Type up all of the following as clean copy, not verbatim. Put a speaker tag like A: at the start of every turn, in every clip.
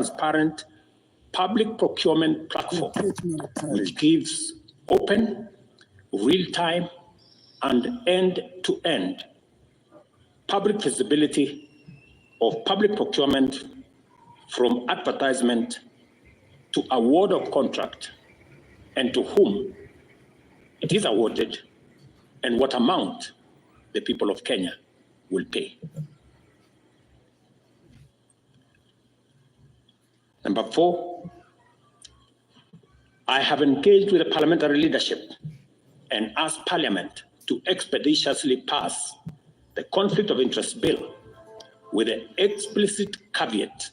A: transparent public procurement platform, which gives open, real-time, and end-to-end public visibility of public procurement from advertisement to award of contract and to whom it is awarded and what amount the people of Kenya will pay. Number 4, I have engaged with the parliamentary leadership and asked Parliament to expeditiously pass the Conflict of Interest Bill with the explicit caveat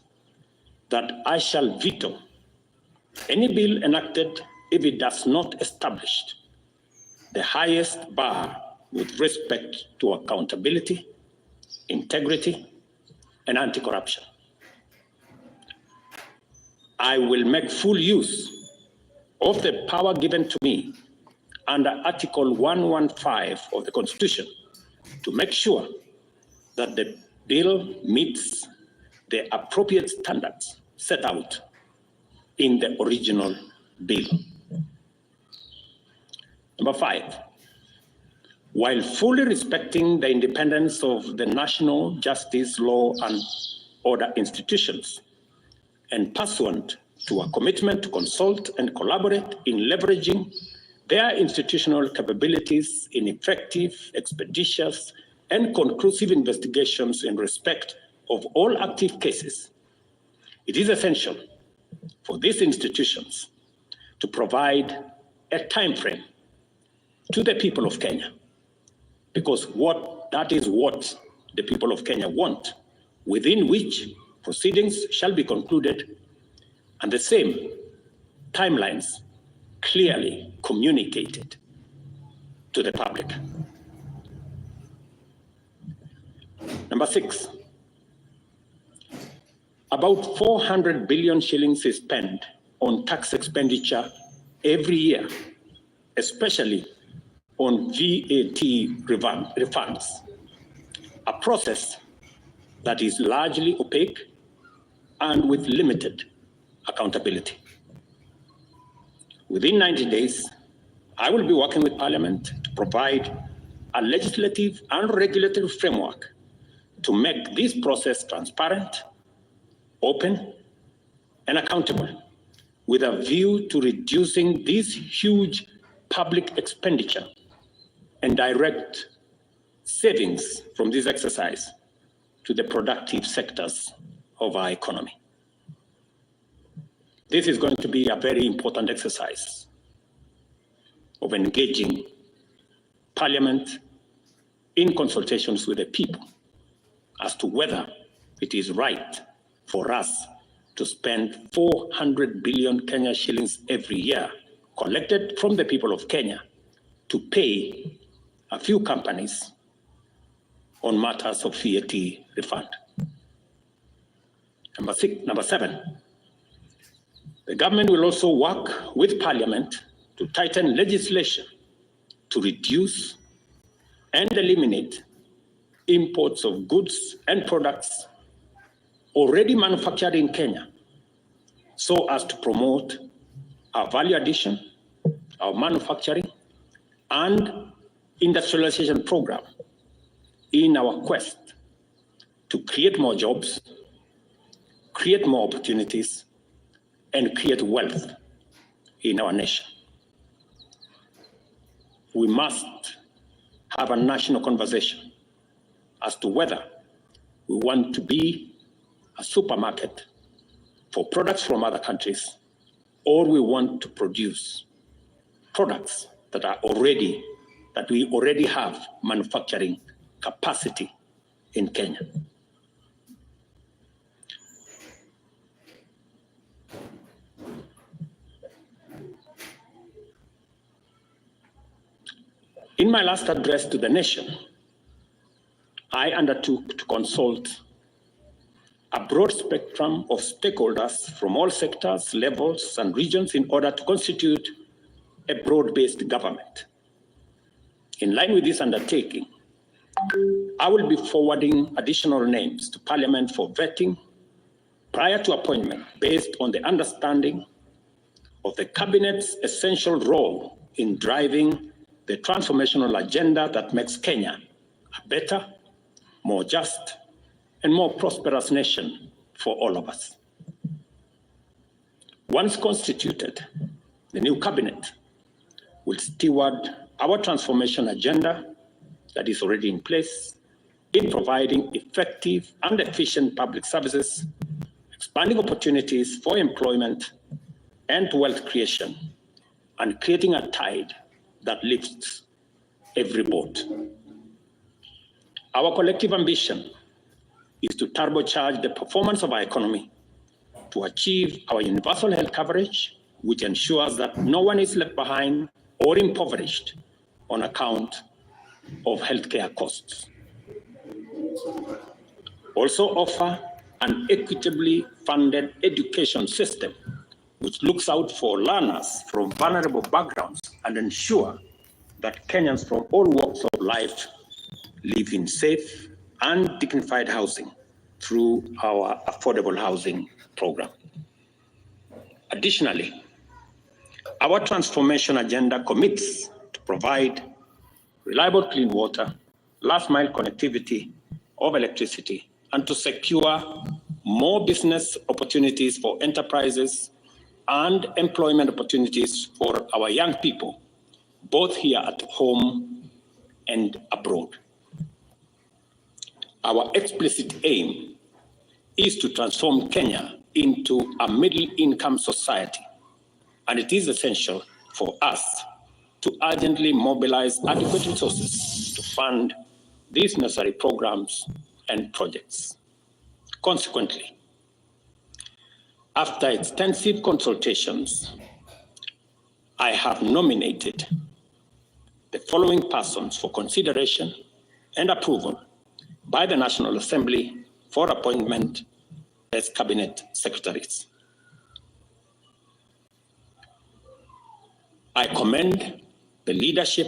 A: that I shall veto any bill enacted if it does not establish the highest bar with respect to accountability, integrity, and anti-corruption. I will make full use of the power given to me under Article 115 of the Constitution to make sure that the bill meets the appropriate standards set out in the original bill. Number 5, while fully respecting the independence of the national justice, law, and order institutions, and pursuant to a commitment to consult and collaborate in leveraging their institutional capabilities in effective, expeditious, and conclusive investigations in respect of all active cases, it is essential for these institutions to provide a time frame to the people of Kenya, because that is what the people of Kenya want, within which proceedings shall be concluded, and the same timelines clearly communicated to the public. Number 6, about 400 billion shillings is spent on tax expenditure every year, especially on VAT refunds, a process that is largely opaque and with limited accountability. Within 90 days, I will be working with Parliament to provide a legislative and regulatory framework to make this process transparent, open, and accountable, with a view to reducing this huge public expenditure and direct savings from this exercise to the productive sectors of our economy. This is going to be a very important exercise of engaging Parliament in consultations with the people as to whether it is right for us to spend 400 billion Kenya shillings every year collected from the people of Kenya to pay a few companies on matters of VAT refund. Number 7, the government will also work with Parliament to tighten legislation to reduce and eliminate imports of goods and products already manufactured in Kenya, so as to promote our value addition, our manufacturing, and industrialization program in our quest to create more jobs, create more opportunities, and create wealth in our nation. We must have a national conversation as to whether we want to be a supermarket for products from other countries, or we want to produce products that we already have manufacturing capacity in Kenya. In my last address to the nation, I undertook to consult a broad spectrum of stakeholders from all sectors, levels, and regions in order to constitute a broad-based government. In line with this undertaking, I will be forwarding additional names to Parliament for vetting, prior to appointment based on the understanding of the Cabinet's essential role in driving the transformational agenda that makes Kenya a better, more just, and more prosperous nation for all of us. Once constituted, the new cabinet will steward our transformation agenda that is already in place in providing effective and efficient public services, expanding opportunities for employment and wealth creation, and creating a tide that lifts every boat. Our collective ambition is to turbocharge the performance of our economy to achieve our universal health coverage, which ensures that no one is left behind or impoverished on account of healthcare costs. Also offer an equitably funded education system which looks out for learners from vulnerable backgrounds and ensure that Kenyans from all walks of life live in safe and dignified housing through our affordable housing program. Additionally, our transformation agenda commits to provide reliable clean water, last mile connectivity of electricity, and to secure more business opportunities for enterprises and employment opportunities for our young people, both here at home and abroad. Our explicit aim is to transform Kenya into a middle-income society, and it is essential for us to urgently mobilize adequate resources to fund these necessary programs and projects. Consequently, after extensive consultations, I have nominated the following persons for consideration and approval by the National Assembly for appointment as cabinet secretaries. I commend the leadership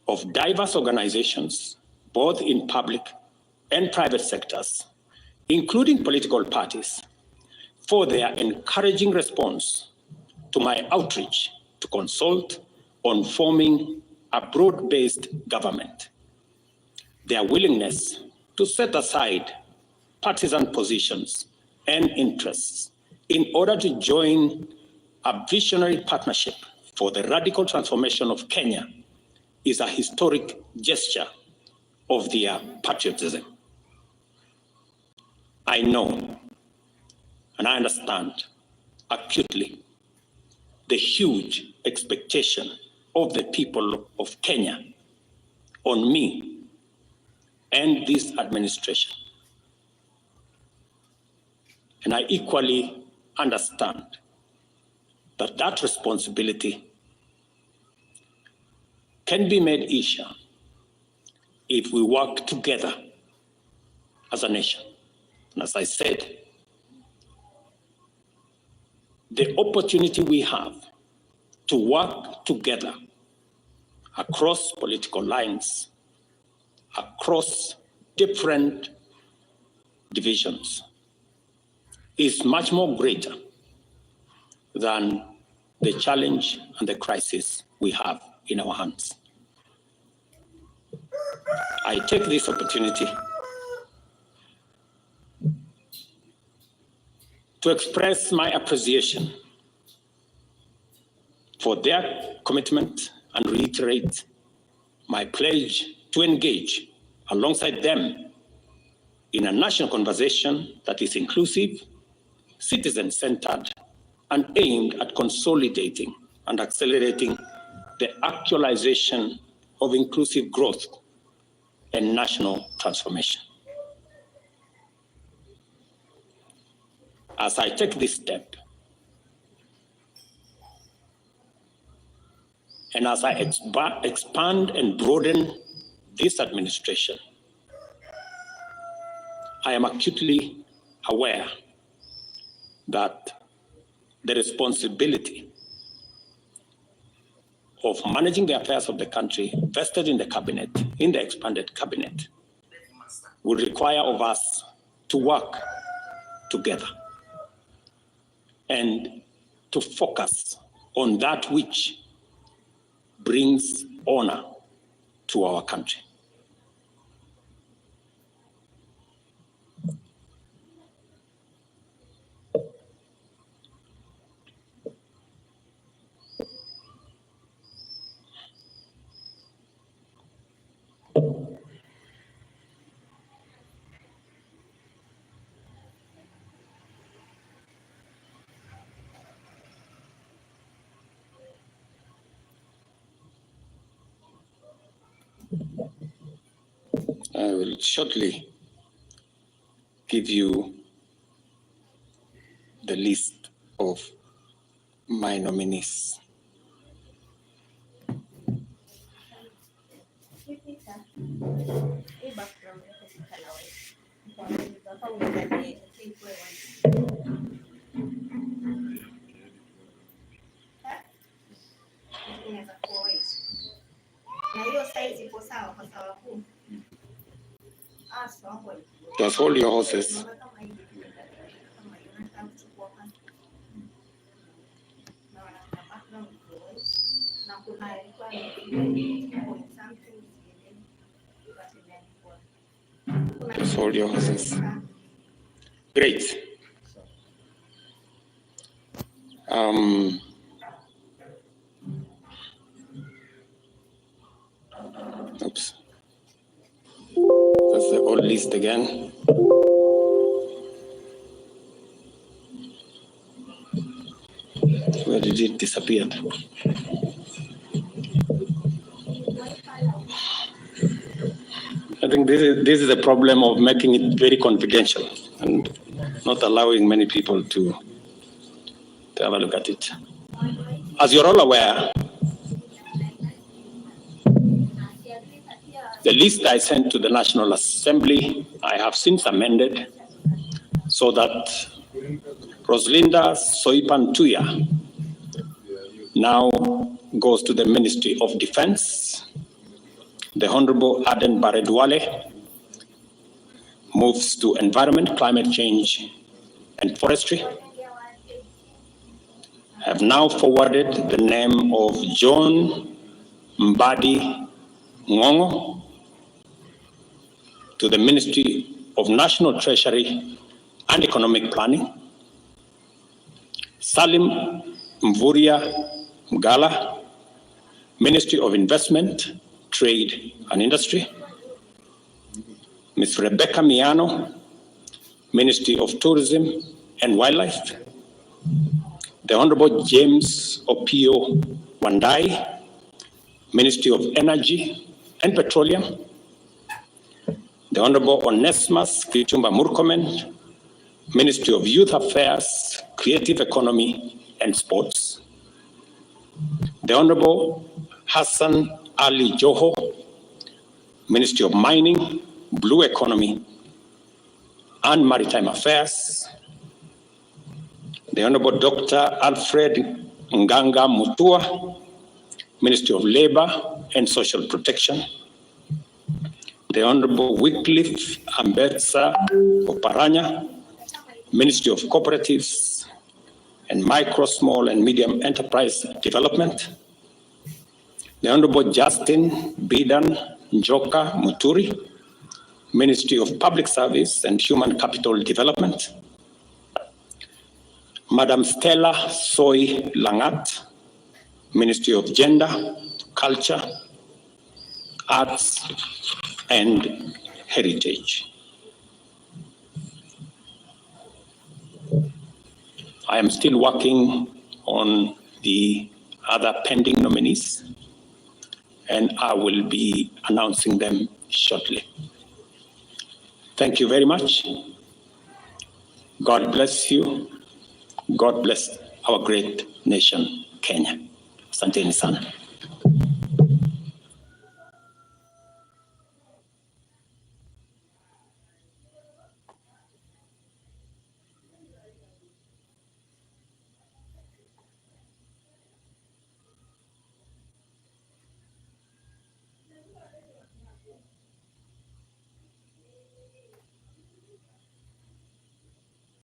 A: of diverse organizations, both in public and private sectors, including political parties, for their encouraging response to my outreach to consult on forming a broad-based government. Their willingness to set aside partisan positions and interests in order to join a visionary partnership for the radical transformation of Kenya is a historic gesture of their patriotism. I know and I understand acutely the huge expectation of the people of Kenya on me and this administration. And I equally understand that that responsibility can be made easier if we work together as a nation. And as I said, the opportunity we have to work together across political lines, across different divisions, is much more greater than the challenge and the crisis we have in our hands. I take this opportunity to express my appreciation for their commitment and reiterate my pledge to engage alongside them in a national conversation that is inclusive, citizen-centered, and aimed at consolidating and accelerating the actualization of inclusive growth and national transformation. As I take this step, and as I expand and broaden this administration, I am acutely aware that the responsibility of managing the affairs of the country vested in the cabinet, in the expanded cabinet, will require of us to work together. and to focus on that which brings honor to our country. I will shortly give you the list of my nominees. Just hold your horses. Just hold your horses. Great. Oops. That's the old list again. Where did it disappear? I think this is a problem of making it very confidential and not allowing many people to have a look at it. As you're all aware, the list I sent to the National Assembly, I have since amended so that Roslinda Soipantuya now goes to the Ministry of Defense. The Honorable Aden Baredwale moves to Environment, Climate Change, and Forestry. I have now forwarded the name of John Mbadi Ngongo to the Ministry of National Treasury and Economic Planning. Salim Mvuria Mgala, Ministry of Investment, Trade and Industry. Ms. Rebecca Miano, Ministry of Tourism and Wildlife. The Honorable James Opio Wandai, Ministry of Energy and Petroleum. The Honorable Onesmus Kichumba Murkomen, Ministry of Youth Affairs, Creative Economy and Sports. The Honorable Hassan Ali Joho, Ministry of Mining, Blue Economy and Maritime Affairs. The Honorable Dr. Alfred Nganga Mutua, Ministry of Labor and Social Protection. The Honorable Wycliffe Ambetsa Oparanya, Ministry of Cooperatives and Micro, Small and Medium Enterprise Development. The Honorable Justin Bidan Njoka Muturi, Ministry of Public Service and Human Capital Development. Madam Stella Soy Langat, Ministry of Gender, Culture, Arts and Heritage. I am still working on the other pending nominees, and I will be announcing them shortly. Thank you very much. God bless you. God bless our great nation, Kenya. Asanteni sana.